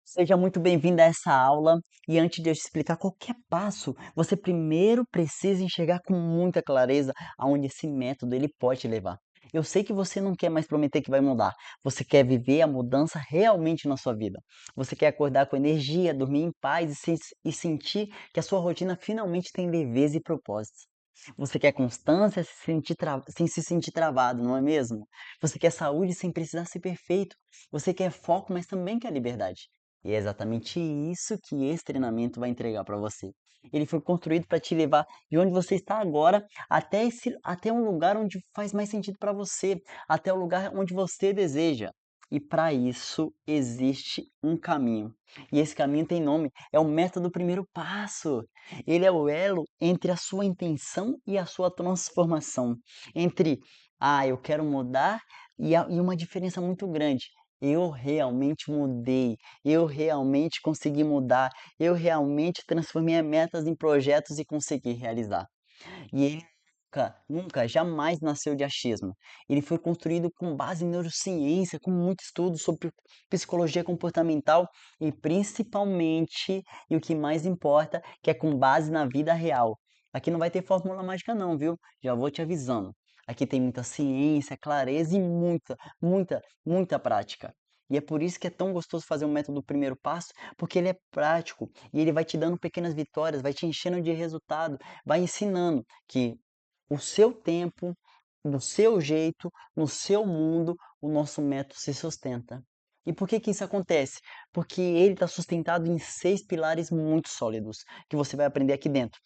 Seja muito bem-vindo a essa aula e antes de eu te explicar qualquer passo, você primeiro precisa enxergar com muita clareza aonde esse método ele pode te levar. Eu sei que você não quer mais prometer que vai mudar, você quer viver a mudança realmente na sua vida. Você quer acordar com energia, dormir em paz e sentir que a sua rotina finalmente tem leveza e propósito. Você quer constância sem se sentir travado, não é mesmo? Você quer saúde sem precisar ser perfeito. Você quer foco, mas também quer liberdade. E é exatamente isso que esse treinamento vai entregar para você. Ele foi construído para te levar de onde você está agora até um lugar onde faz mais sentido para você, até o lugar onde você deseja. E para isso existe um caminho. E esse caminho tem nome, é o método primeiro passo. Ele é o elo entre a sua intenção e a sua transformação. Entre, eu quero mudar e uma diferença muito grande. Eu realmente mudei, eu realmente consegui mudar, eu realmente transformei as metas em projetos e consegui realizar. E ele nunca, jamais nasceu de achismo. Ele foi construído com base em neurociência, com muito estudo sobre psicologia comportamental e principalmente, e o que mais importa, que é com base na vida real. Aqui não vai ter fórmula mágica não, viu? Já vou te avisando. Aqui tem muita ciência, clareza e muita prática. E é por isso que é tão gostoso fazer o método do primeiro passo, porque ele é prático e ele vai te dando pequenas vitórias, vai te enchendo de resultado, vai ensinando que o seu tempo, do seu jeito, no seu mundo, o nosso método se sustenta. E por que que isso acontece? Porque ele está sustentado em 6 pilares muito sólidos, que você vai aprender aqui dentro,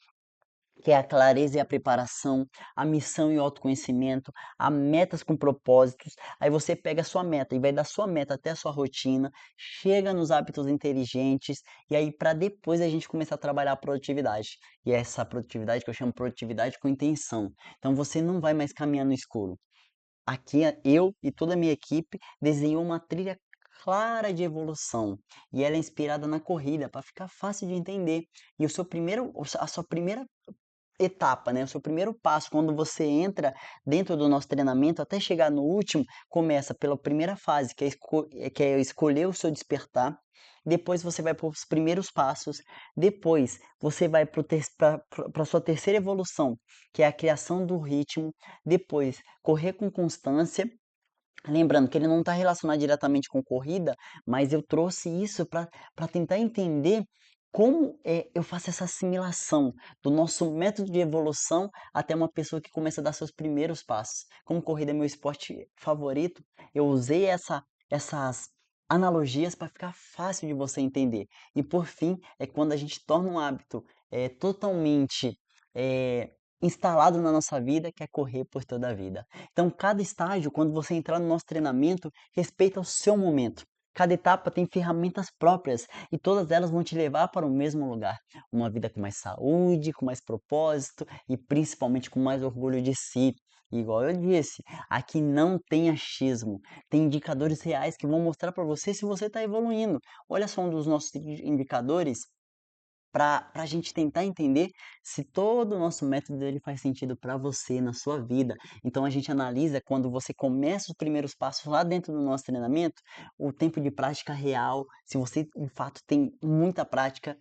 que é a clareza e a preparação, a missão e o autoconhecimento, a metas com propósitos. Aí você pega a sua meta e vai da sua meta até a sua rotina, chega nos hábitos inteligentes e aí para depois a gente começar a trabalhar a produtividade. E é essa produtividade que eu chamo produtividade com intenção. Então você não vai mais caminhar no escuro. Aqui eu e toda a minha equipe desenhou uma trilha clara de evolução e ela é inspirada na corrida para ficar fácil de entender. E a sua primeira etapa, né, o seu primeiro passo quando você entra dentro do nosso treinamento até chegar no último, começa pela primeira fase, que é escolher o seu despertar, depois você vai para os primeiros passos, depois você vai para a sua terceira evolução, que é a criação do ritmo, depois correr com constância. Lembrando que ele não está relacionado diretamente com corrida, mas eu trouxe isso para tentar entender como eu faço essa assimilação do nosso método de evolução até uma pessoa que começa a dar seus primeiros passos. Como corrida é meu esporte favorito, eu usei essas analogias para ficar fácil de você entender. E por fim, é quando a gente torna um hábito totalmente eh, instalado na nossa vida, que é correr por toda a vida. Então, cada estágio, quando você entrar no nosso treinamento, respeita o seu momento. Cada etapa tem ferramentas próprias e todas elas vão te levar para o mesmo lugar. Uma vida com mais saúde, com mais propósito e principalmente com mais orgulho de si. E igual eu disse, aqui não tem achismo, tem indicadores reais que vão mostrar para você se você está evoluindo. Olha só um dos nossos indicadores para a gente tentar entender se todo o nosso método ele faz sentido para você na sua vida. Então a gente analisa quando você começa os primeiros passos lá dentro do nosso treinamento, o tempo de prática real, se você de fato tem muita prática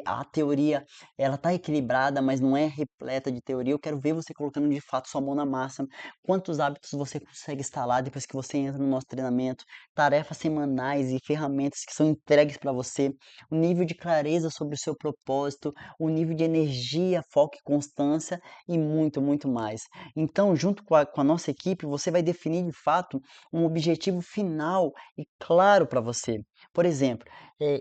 a teoria ela tá equilibrada, mas não é repleta de teoria. Eu quero ver você colocando de fato sua mão na massa. Quantos hábitos você consegue instalar depois que você entra no nosso treinamento? Tarefas semanais e ferramentas que são entregues para você, o nível de clareza sobre o seu propósito, o nível de energia, foco e constância e muito mais. Então, junto com a nossa equipe, você vai definir de fato um objetivo final e claro para você. Por exemplo,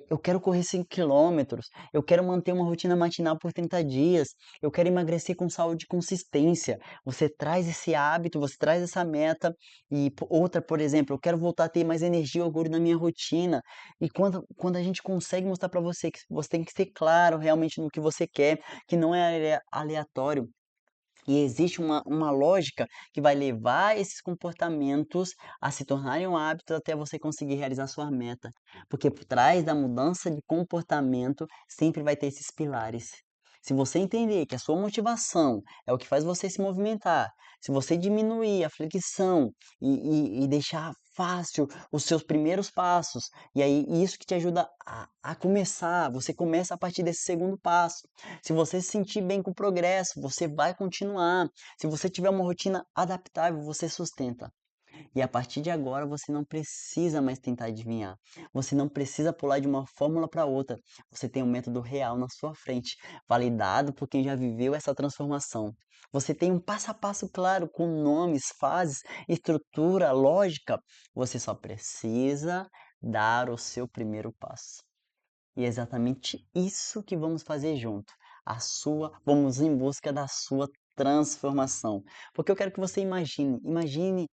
eu quero correr 5 quilômetros, eu quero manter uma rotina matinal por 30 dias, eu quero emagrecer com saúde e consistência. Você traz esse hábito, você traz essa meta e outra, por exemplo, eu quero voltar a ter mais energia e orgulho na minha rotina. E quando a gente consegue mostrar para você que você tem que ser claro realmente no que você quer, que não é aleatório. E existe uma lógica que vai levar esses comportamentos a se tornarem um hábito até você conseguir realizar sua meta. Porque por trás da mudança de comportamento sempre vai ter esses pilares. Se você entender que a sua motivação é o que faz você se movimentar, se você diminuir a fricção e deixar fácil os seus primeiros passos, e aí isso que te ajuda a começar, você começa a partir desse segundo passo. Se você se sentir bem com o progresso, você vai continuar. Se você tiver uma rotina adaptável, você sustenta. E a partir de agora você não precisa mais tentar adivinhar. Você não precisa pular de uma fórmula para outra. Você tem um método real na sua frente, validado por quem já viveu essa transformação. Você tem um passo a passo claro, com nomes, fases, estrutura, lógica. Você só precisa dar o seu primeiro passo. E é exatamente isso que vamos fazer junto. Vamos em busca da sua transformação. Porque eu quero que você imagine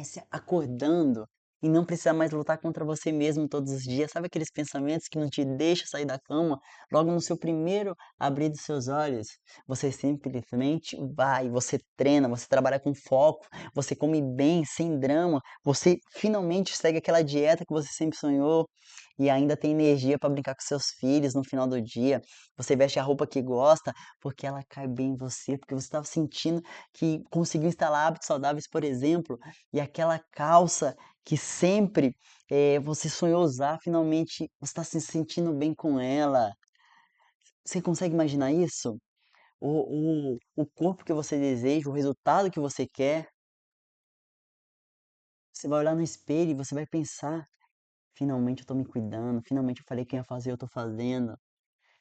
se acordando e não precisar mais lutar contra você mesmo todos os dias. Sabe aqueles pensamentos que não te deixam sair da cama? Logo no seu primeiro abrir dos seus olhos, você simplesmente vai, você treina, você trabalha com foco, você come bem, sem drama, você finalmente segue aquela dieta que você sempre sonhou. E ainda tem energia para brincar com seus filhos no final do dia. Você veste a roupa que gosta porque ela cai bem em você, porque você estava sentindo que conseguiu instalar hábitos saudáveis, por exemplo, e aquela calça que sempre você sonhou usar, finalmente você está se sentindo bem com ela. Você consegue imaginar isso? O corpo que você deseja, o resultado que você quer. Você vai olhar no espelho e você vai pensar: finalmente eu estou me cuidando, finalmente eu falei que ia fazer, eu estou fazendo.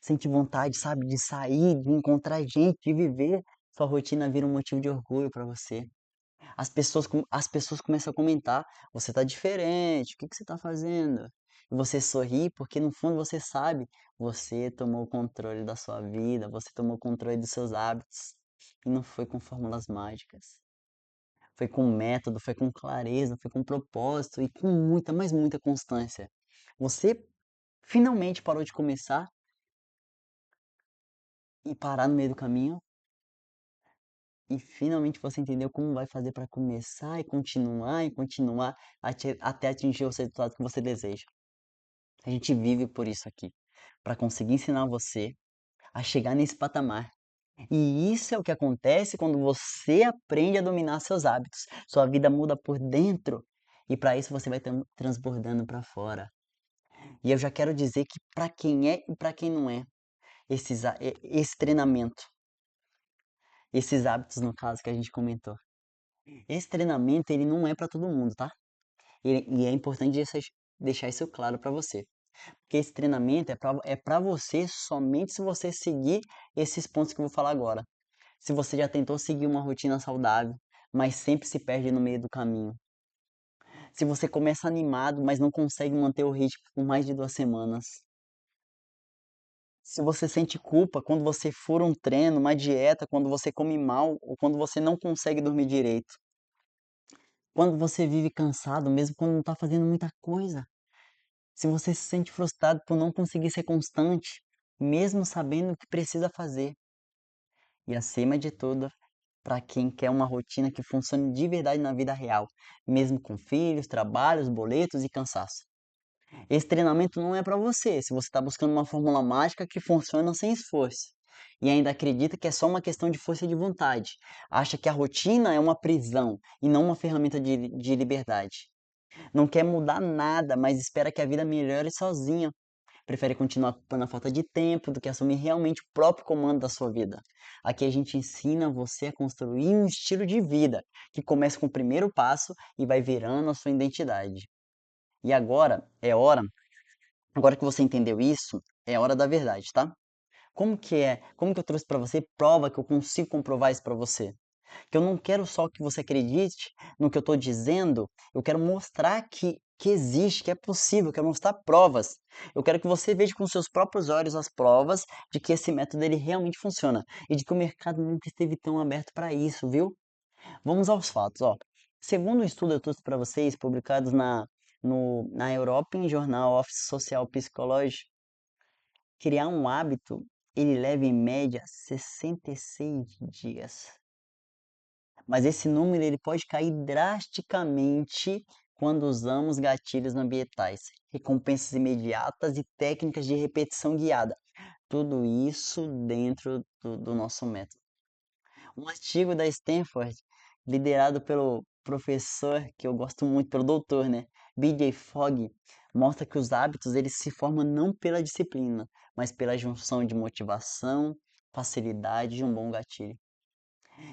Sente vontade, sabe, de sair, de encontrar gente, de viver. Sua rotina vira um motivo de orgulho para você. As pessoas começam a comentar: você tá diferente, o que que você tá fazendo? E você sorri porque no fundo você sabe, você tomou o controle da sua vida, você tomou o controle dos seus hábitos. E não foi com fórmulas mágicas. Foi com método, foi com clareza, foi com propósito e com muita, mas muita constância. Você finalmente parou de começar e parar no meio do caminho, e finalmente você entendeu como vai fazer para começar e continuar até atingir os resultados que você deseja. A gente vive por isso aqui, para conseguir ensinar você a chegar nesse patamar. E isso é o que acontece quando você aprende a dominar seus hábitos. Sua vida muda por dentro e para isso você vai transbordando para fora. E eu já quero dizer que para quem é e para quem não é, esse treinamento, esses hábitos no caso que a gente comentou. Esse treinamento ele não é para todo mundo, tá? E é importante deixar isso claro para você. Porque esse treinamento é para você somente se você seguir esses pontos que eu vou falar agora. Se você já tentou seguir uma rotina saudável, mas sempre se perde no meio do caminho. Se você começa animado, mas não consegue manter o ritmo por mais de 2 semanas. Se você sente culpa quando você fura um treino, uma dieta, quando você come mal ou quando você não consegue dormir direito. Quando você vive cansado, mesmo quando não está fazendo muita coisa. Se você se sente frustrado por não conseguir ser constante, mesmo sabendo o que precisa fazer. E acima de tudo, para quem quer uma rotina que funcione de verdade na vida real, mesmo com filhos, trabalhos, boletos e cansaço. Esse treinamento não é para você, se você está buscando uma fórmula mágica que funciona sem esforço. E ainda acredita que é só uma questão de força de vontade. Acha que a rotina é uma prisão e não uma ferramenta de liberdade. Não quer mudar nada, mas espera que a vida melhore sozinha. Prefere continuar culpando a falta de tempo do que assumir realmente o próprio comando da sua vida. Aqui a gente ensina você a construir um estilo de vida que começa com o primeiro passo e vai virando a sua identidade. E agora que você entendeu isso, é hora da verdade, tá? Como que é? Como que eu trouxe para você prova que eu consigo comprovar isso para você? Que eu não quero só que você acredite no que eu estou dizendo, eu quero mostrar que existe, que é possível, eu quero mostrar provas. Eu quero que você veja com seus próprios olhos as provas de que esse método ele realmente funciona e de que o mercado nunca esteve tão aberto para isso, viu? Vamos aos fatos, ó. Segundo um estudo eu trouxe para vocês, publicados na European Journal of Social Psychology, criar um hábito ele leva em média 66 dias. Mas esse número ele pode cair drasticamente quando usamos gatilhos ambientais, recompensas imediatas e técnicas de repetição guiada. tudo isso dentro do nosso método. Um artigo da Stanford, liderado pelo professor, que eu gosto muito, pelo doutor, né, B.J. Fogg, mostra que os hábitos eles se formam não pela disciplina, mas pela junção de motivação, facilidade e um bom gatilho.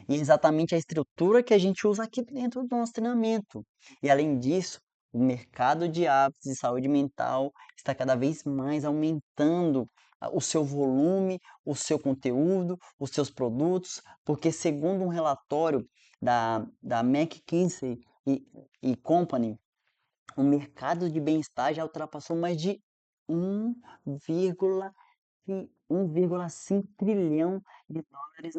E é exatamente a estrutura que a gente usa aqui dentro do nosso treinamento. E além disso, o mercado de hábitos de saúde mental está cada vez mais aumentando o seu volume, o seu conteúdo, os seus produtos, porque segundo um relatório da McKinsey e Company, o mercado de bem-estar já ultrapassou mais de 1,5 trilhão de dólares,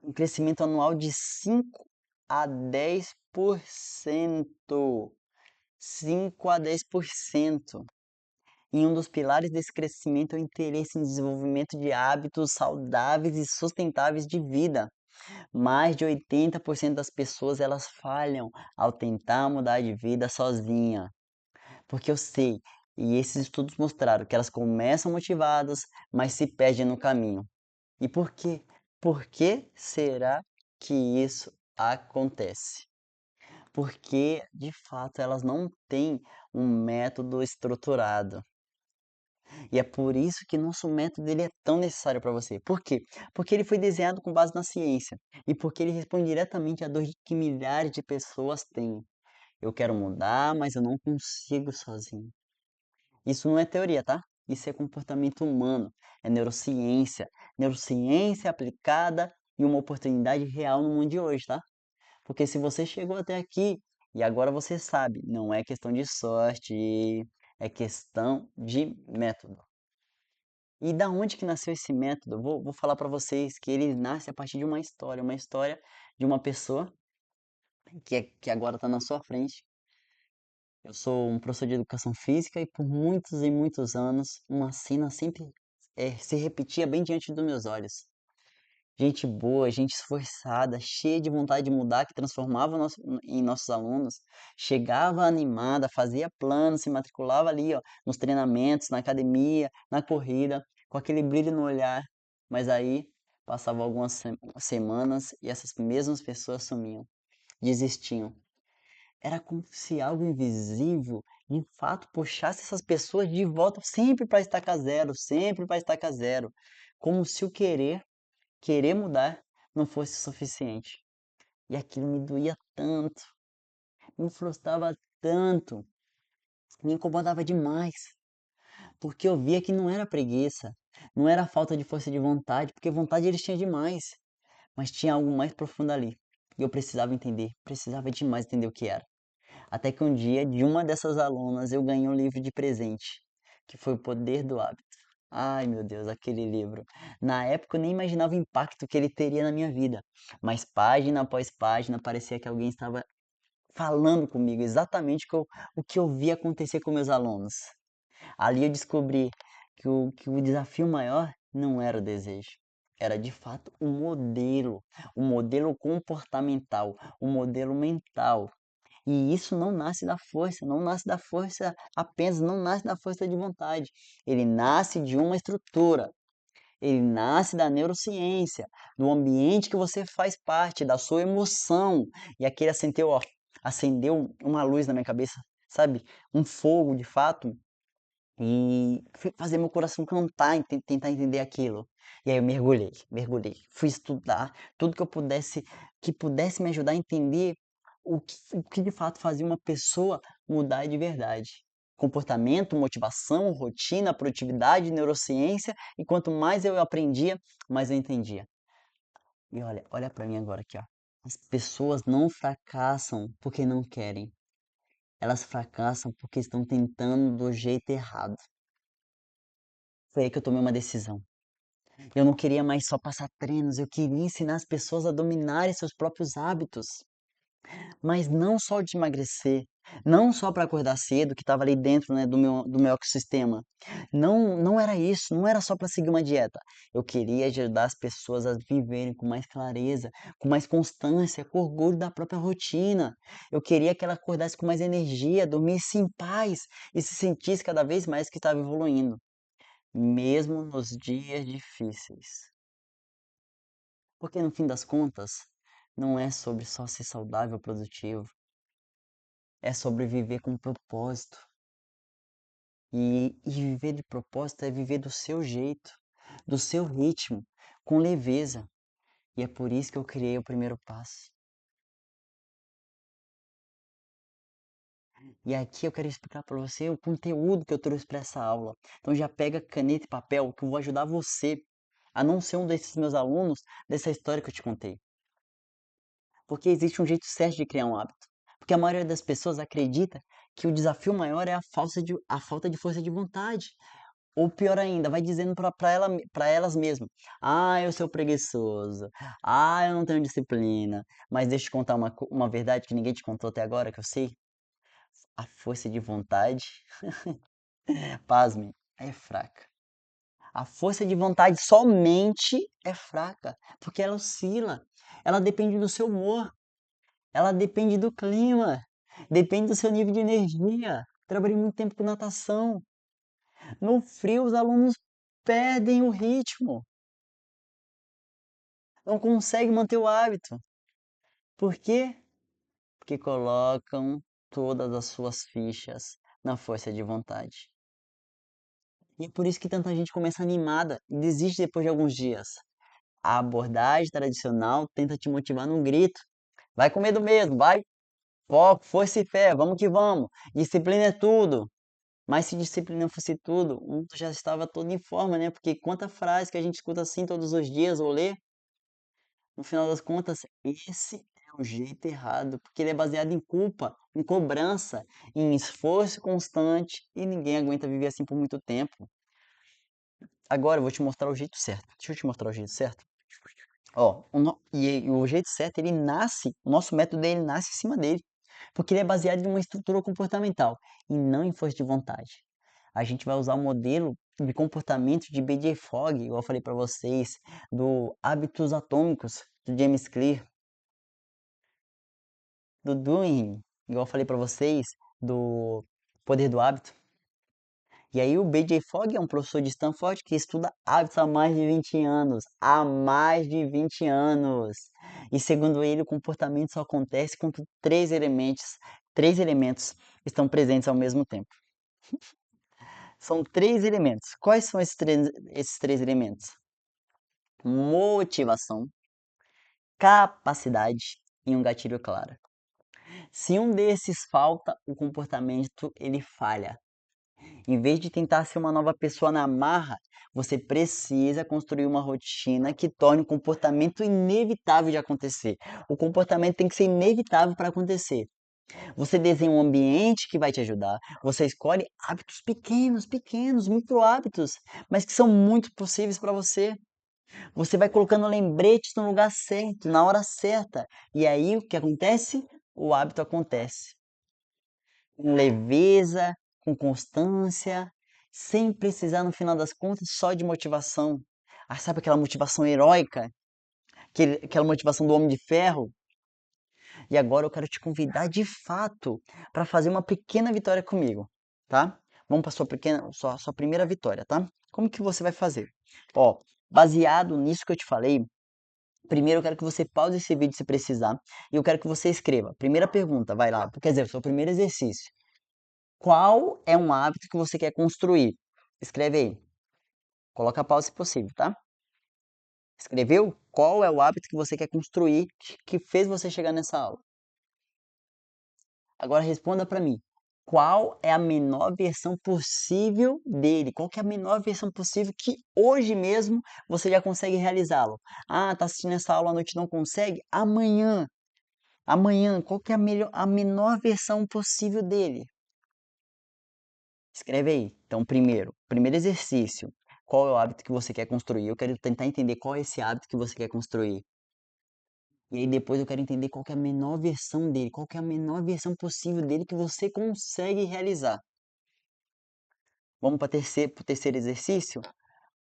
um crescimento anual de 5 a 10%. 5 a 10%. E um dos pilares desse crescimento é o interesse em desenvolvimento de hábitos saudáveis e sustentáveis de vida. Mais de 80% das pessoas elas falham ao tentar mudar de vida sozinha. Porque eu sei, e esses estudos mostraram que elas começam motivadas, mas se perdem no caminho. E por quê? Por que será que isso acontece? Porque, de fato, elas não têm um método estruturado. E é por isso que nosso método ele é tão necessário para você. Por quê? Porque ele foi desenhado com base na ciência e porque ele responde diretamente à dor que milhares de pessoas têm. Eu quero mudar, mas eu não consigo sozinho. Isso não é teoria, tá? Isso é comportamento humano, é neurociência. Neurociência aplicada e uma oportunidade real no mundo de hoje, tá? Porque se você chegou até aqui e agora você sabe, não é questão de sorte, é questão de método. E da onde que nasceu esse método? Eu vou falar para vocês que ele nasce a partir de uma história de uma pessoa que agora está na sua frente. Eu sou um professor de educação física e por muitos e muitos anos uma cena sempre se repetia bem diante dos meus olhos. Gente boa, gente esforçada, cheia de vontade de mudar, que transformava em nossos alunos, chegava animada, fazia planos, se matriculava ali, ó, nos treinamentos, na academia, na corrida, com aquele brilho no olhar. Mas aí passavam algumas semanas e essas mesmas pessoas sumiam, desistiam. Era como se algo invisível, de fato, puxasse essas pessoas de volta sempre para estaca zero, sempre para estaca zero, como se o querer mudar não fosse suficiente. E aquilo me doía tanto, me frustrava tanto, me incomodava demais, porque eu via que não era preguiça, não era falta de força de vontade, porque vontade eles tinham demais, mas tinha algo mais profundo ali. E eu precisava entender, precisava demais entender o que era. Até que um dia, de uma dessas alunas, eu ganhei um livro de presente, que foi O Poder do Hábito. Ai, meu Deus, aquele livro. Na época eu nem imaginava o impacto que ele teria na minha vida, mas página após página parecia que alguém estava falando comigo exatamente o que eu via acontecer com meus alunos. Ali eu descobri que o desafio maior não era o desejo, era de fato o modelo comportamental, o modelo mental. E isso não nasce da força, não nasce da força apenas, não nasce da força de vontade. Ele nasce de uma estrutura, ele nasce da neurociência, do ambiente que você faz parte, da sua emoção. E aquele acendeu uma luz na minha cabeça, sabe? Um fogo de fato. E fazer meu coração cantar e tentar entender aquilo. E aí eu mergulhei, fui estudar tudo que pudesse me ajudar a entender o que de fato fazia uma pessoa mudar de verdade. Comportamento, motivação, rotina, produtividade, neurociência, e quanto mais eu aprendia, mais eu entendia. E olha para mim agora aqui, ó. As pessoas não fracassam porque não querem. Elas fracassam porque estão tentando do jeito errado. Foi aí que eu tomei uma decisão. Eu não queria mais só passar treinos, eu queria ensinar as pessoas a dominarem seus próprios hábitos. Mas não só de emagrecer, não só para acordar cedo, que estava ali dentro, né, do meu ecossistema. Não, não era isso, não era só para seguir uma dieta. Eu queria ajudar as pessoas a viverem com mais clareza, com mais constância, com orgulho da própria rotina. Eu queria que ela acordasse com mais energia, dormisse em paz e se sentisse cada vez mais que estava evoluindo. mesmo nos dias difíceis. Porque no fim das contas, não é sobre só ser saudável ou produtivo, é sobre viver com propósito. E viver de propósito é viver do seu jeito, do seu ritmo, com leveza. E é por isso que eu criei o primeiro passo. E aqui eu quero explicar para você o conteúdo que eu trouxe para essa aula. Então já pega caneta e papel que eu vou ajudar você a não ser um desses meus alunos dessa história que eu te contei. Porque existe um jeito certo de criar um hábito. Porque a maioria das pessoas acredita que o desafio maior é a falta de força de vontade. Ou pior ainda, vai dizendo para elas mesmas: ah, eu sou preguiçoso. Ah, eu não tenho disciplina. Mas deixa eu te contar uma verdade que ninguém te contou até agora, que eu sei. A força de vontade, pasmem, é fraca. A força de vontade somente é fraca, porque ela oscila. Ela depende do seu humor, ela depende do clima, depende do seu nível de energia. Trabalhei muito tempo com natação. No frio, os alunos perdem o ritmo, não conseguem manter o hábito. Por quê? Porque colocam todas as suas fichas na força de vontade. E é por isso que tanta gente começa animada e desiste depois de alguns dias. A abordagem tradicional tenta te motivar num grito. Vai com medo mesmo, vai. Foco, força e fé, vamos que vamos. Disciplina é tudo. Mas se disciplina fosse tudo, o mundo já estava todo em forma, né? Porque quanta frase que a gente escuta assim todos os dias ou lê, no final das contas, esse é o jeito errado, porque ele é baseado em culpa, em cobrança, em esforço constante e ninguém aguenta viver assim por muito tempo. Agora eu vou te mostrar o jeito certo. Deixa eu te mostrar o jeito certo. Ó, o jeito certo, ele nasce, o nosso método ele nasce em cima dele, porque ele é baseado em uma estrutura comportamental e não em força de vontade. A gente vai usar o modelo de comportamento de B.J. Fogg, igual eu falei para vocês, do Hábitos Atômicos, do James Clear, do Doing, igual eu falei para vocês, do Poder do Hábito. E aí o B.J. Fogg é um professor de Stanford que estuda hábitos há mais de 20 anos. Há mais de 20 anos. E segundo ele, o comportamento só acontece quando três elementos estão presentes ao mesmo tempo. São três elementos. Quais são esses três elementos? Motivação, capacidade e um gatilho claro. Se um desses falta, o comportamento ele falha. Em vez de tentar ser uma nova pessoa na marra, você precisa construir uma rotina que torne o comportamento inevitável de acontecer. O comportamento tem que ser inevitável para acontecer. Você desenha um ambiente que vai te ajudar. Você escolhe hábitos pequenos, pequenos, micro hábitos, mas que são muito possíveis para você. Você vai colocando lembretes no lugar certo, na hora certa. E aí o que acontece? O hábito acontece com leveza, com constância, sem precisar, no final das contas, só de motivação. Ah, sabe aquela motivação heróica? Aquela motivação do Homem de Ferro? E agora eu quero te convidar de fato para fazer uma pequena vitória comigo, tá? Vamos para sua primeira vitória, tá? Como que você vai fazer? Ó, baseado nisso que eu te falei, primeiro eu quero que você pause esse vídeo se precisar e eu quero que você escreva. Primeira pergunta, vai lá, quer dizer, o seu primeiro exercício. Qual é um hábito que você quer construir? Escreve aí. Coloca a pausa se possível, tá? Escreveu? Qual é o hábito que você quer construir que fez você chegar nessa aula? Agora responda para mim. Qual é a menor versão possível dele? Qual que é a menor versão possível que hoje mesmo você já consegue realizá-lo? Ah, tá assistindo essa aula à noite e não consegue? Amanhã, qual que é a menor versão possível dele? Escreve aí. Então, primeiro exercício. Qual é o hábito que você quer construir? Eu quero tentar entender qual é esse hábito que você quer construir. E aí depois eu quero entender qual que é a menor versão dele, qual que é a menor versão possível dele que você consegue realizar. Vamos para o terceiro exercício?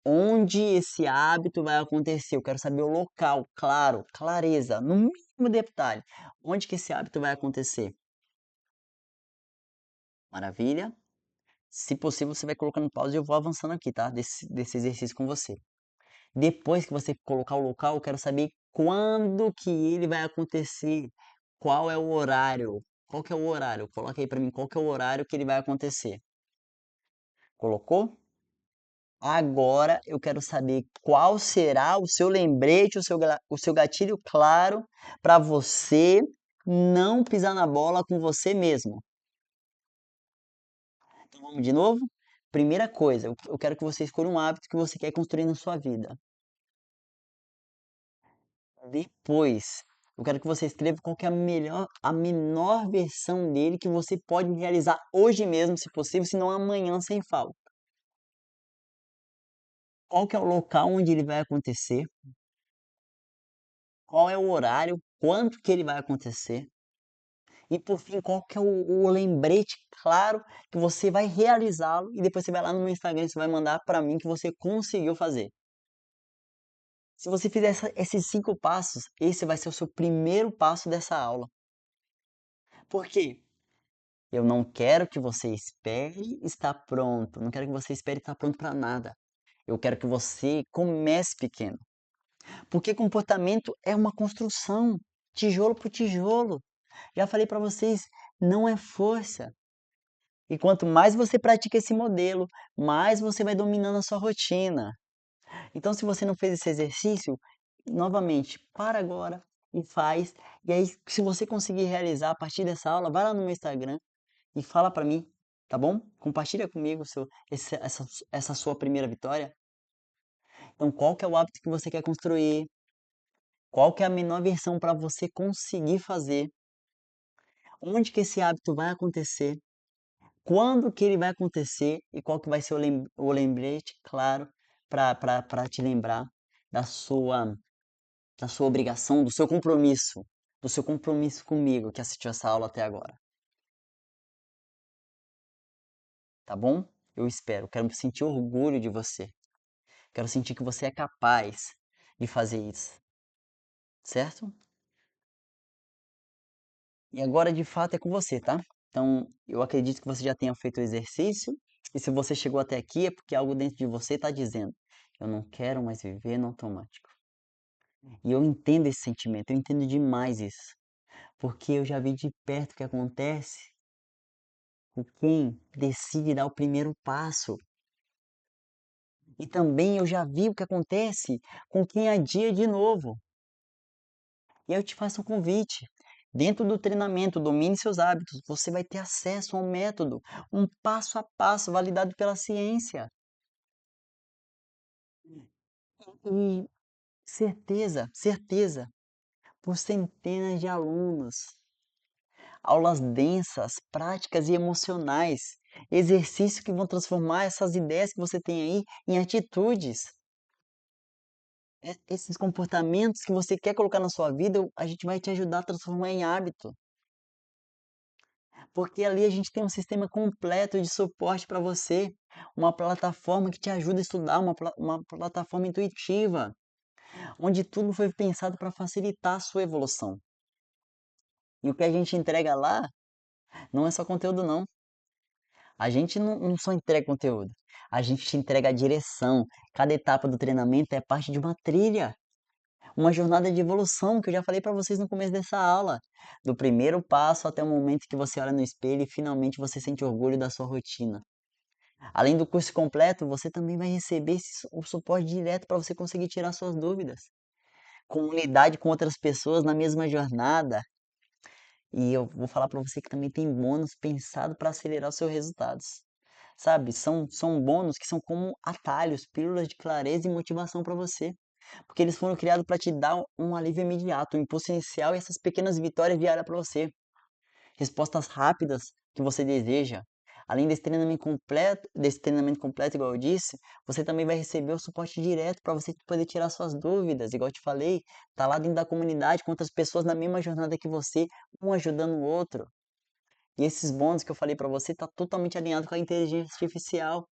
Onde esse hábito vai acontecer? Eu quero saber o local, claro, clareza, no mínimo detalhe. Onde que esse hábito vai acontecer? Maravilha? Se possível, você vai colocando pausa e eu vou avançando aqui, tá? Desse exercício com você. Depois que você colocar o local, eu quero saber quando que ele vai acontecer. Qual é o horário? Qual que é o horário? Coloca aí pra mim qual que é o horário que ele vai acontecer. Colocou? Agora eu quero saber qual será o seu lembrete, o seu gatilho claro para você não pisar na bola com você mesmo. Então vamos de novo? Primeira coisa, eu quero que você escolha um hábito que você quer construir na sua vida. Depois, eu quero que você escreva qual que é a menor versão dele que você pode realizar hoje mesmo, se possível, se não amanhã sem falta. Qual que é o local onde ele vai acontecer? Qual é o horário? Quanto que ele vai acontecer? E por fim, qual que é o lembrete claro que você vai realizá-lo e depois você vai lá no meu Instagram e você vai mandar para mim que você conseguiu fazer. Se você fizer esses 5 passos, esse vai ser o seu primeiro passo dessa aula. Por quê? Eu não quero que você espere estar pronto, não quero que você espere estar pronto para nada. Eu quero que você comece pequeno. Porque comportamento é uma construção, tijolo por tijolo. Já falei para vocês, não é força. E quanto mais você pratica esse modelo, mais você vai dominando a sua rotina. Então, se você não fez esse exercício, novamente, para agora e faz. E aí, se você conseguir realizar a partir dessa aula, vai lá no meu Instagram e fala para mim, tá bom? Compartilha comigo essa sua primeira vitória. Então, qual que é o hábito que você quer construir? Qual que é a menor versão para você conseguir fazer? Onde que esse hábito vai acontecer? Quando que ele vai acontecer e qual que vai ser o lembrete, claro, para te lembrar da sua, da sua obrigação, do seu compromisso comigo que assistiu essa aula até agora, tá bom? Eu espero, quero sentir orgulho de você, quero sentir que você é capaz de fazer isso, certo? E agora de fato é com você, tá? Então, eu acredito que você já tenha feito o exercício, e se você chegou até aqui é porque algo dentro de você está dizendo: eu não quero mais viver no automático. E eu entendo esse sentimento, eu entendo demais isso, porque eu já vi de perto o que acontece com quem decide dar o primeiro passo. E também eu já vi o que acontece com quem adia de novo. E aí eu te faço um convite. Dentro do treinamento, domine seus hábitos, você vai ter acesso a um método, um passo a passo validado pela ciência. E certeza, certeza, por centenas de alunos. Aulas densas, práticas e emocionais. Exercícios que vão transformar essas ideias que você tem aí em atitudes. Esses comportamentos que você quer colocar na sua vida, a gente vai te ajudar a transformar em hábito. Porque ali a gente tem um sistema completo de suporte para você, uma plataforma que te ajuda a estudar, uma plataforma intuitiva, onde tudo foi pensado para facilitar a sua evolução. E o que a gente entrega lá não é só conteúdo, não. A gente não só entrega conteúdo, a gente te entrega a direção. Cada etapa do treinamento é parte de uma trilha, uma jornada de evolução que eu já falei para vocês no começo dessa aula. Do primeiro passo até o momento que você olha no espelho e finalmente você sente orgulho da sua rotina. Além do curso completo, você também vai receber o suporte direto para você conseguir tirar suas dúvidas. Comunidade com outras pessoas na mesma jornada. E eu vou falar para você que também tem bônus pensado para acelerar os seus resultados. Sabe, são bônus que são como atalhos, pílulas de clareza e motivação para você. Porque eles foram criados para te dar um alívio imediato, um impulso inicial e essas pequenas vitórias diárias para você. Respostas rápidas que você deseja. Além desse treinamento completo, igual eu disse, você também vai receber o suporte direto para você poder tirar suas dúvidas. Igual eu te falei, tá lá dentro da comunidade com outras pessoas na mesma jornada que você, um ajudando o outro. E esses bônus que eu falei para você tá totalmente alinhado com a inteligência artificial.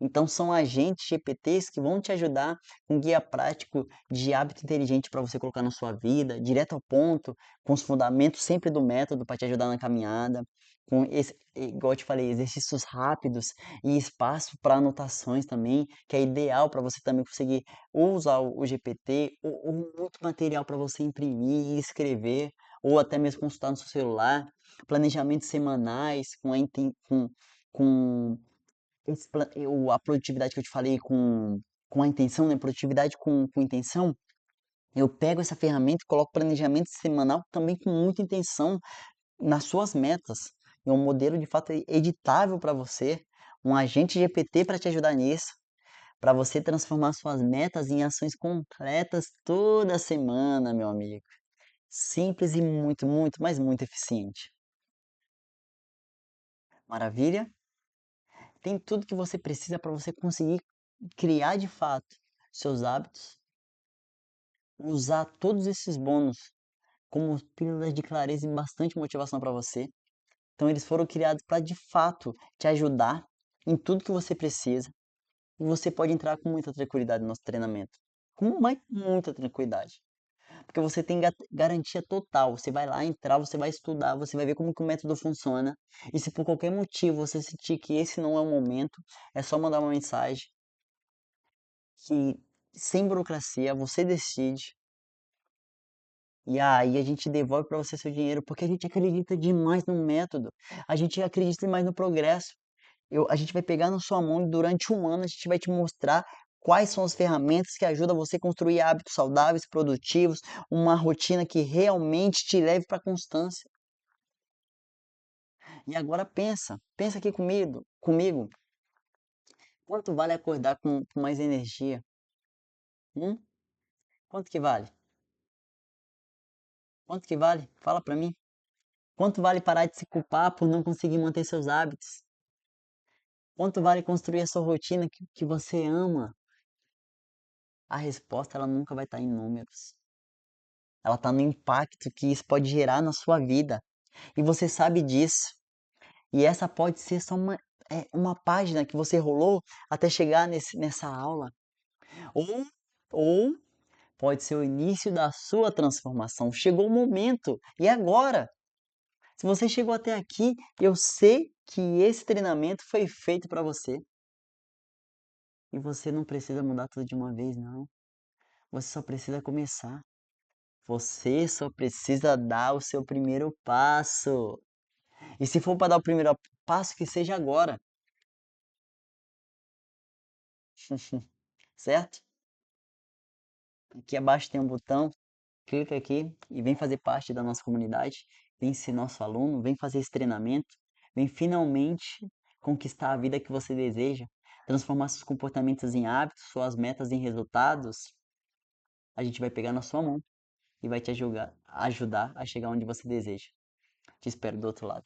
Então são agentes GPTs que vão te ajudar com guia prático de hábito inteligente para você colocar na sua vida, direto ao ponto, com os fundamentos sempre do método para te ajudar na caminhada, com esse, igual eu te falei, exercícios rápidos e espaço para anotações também, que é ideal para você também conseguir ou usar o GPT ou muito material para você imprimir e escrever, ou até mesmo consultar no seu celular, planejamentos semanais com a produtividade que eu te falei com a intenção, né? Produtividade com intenção. Eu pego essa ferramenta e coloco planejamento semanal também com muita intenção nas suas metas. É um modelo de fato editável para você, um agente GPT para te ajudar nisso, para você transformar suas metas em ações concretas toda semana, meu amigo. Simples e muito, muito, mas muito eficiente. Maravilha? Tem tudo que você precisa para você conseguir criar de fato seus hábitos, usar todos esses bônus como pílulas de clareza e bastante motivação para você. Então eles foram criados para de fato te ajudar em tudo que você precisa e você pode entrar com muita tranquilidade no nosso treinamento. Com muita tranquilidade. Porque você tem garantia total. Você vai lá entrar, você vai estudar, você vai ver como que o método funciona. E se por qualquer motivo você sentir que esse não é o momento, é só mandar uma mensagem que sem burocracia você decide e aí a gente devolve para você seu dinheiro, porque a gente acredita demais no método, a gente acredita demais no progresso. A gente vai pegar na sua mão e durante um ano a gente vai te mostrar quais são as ferramentas que ajudam você a construir hábitos saudáveis, produtivos, uma rotina que realmente te leve para a constância. E agora pensa aqui comigo, quanto vale acordar com mais energia? Hum? Quanto que vale? Quanto que vale? Fala para mim. Quanto vale parar de se culpar por não conseguir manter seus hábitos? Quanto vale construir a sua rotina que você ama? A resposta ela nunca vai estar em números. Ela está no impacto que isso pode gerar na sua vida. E você sabe disso. E essa pode ser só uma página que você rolou até chegar nessa aula. Ou, ou pode ser o início da sua transformação. Chegou o momento. E agora? Se você chegou até aqui, eu sei que esse treinamento foi feito para você. E você não precisa mudar tudo de uma vez, não. Você só precisa começar. Você só precisa dar o seu primeiro passo. E se for para dar o primeiro passo, que seja agora, certo? Aqui abaixo tem um botão, clica aqui e vem fazer parte da nossa comunidade. Vem ser nosso aluno, vem fazer esse treinamento, vem finalmente conquistar a vida que você deseja, transformar seus comportamentos em hábitos, suas metas em resultados. A gente vai pegar na sua mão e vai te ajudar a chegar onde você deseja. Te espero do outro lado.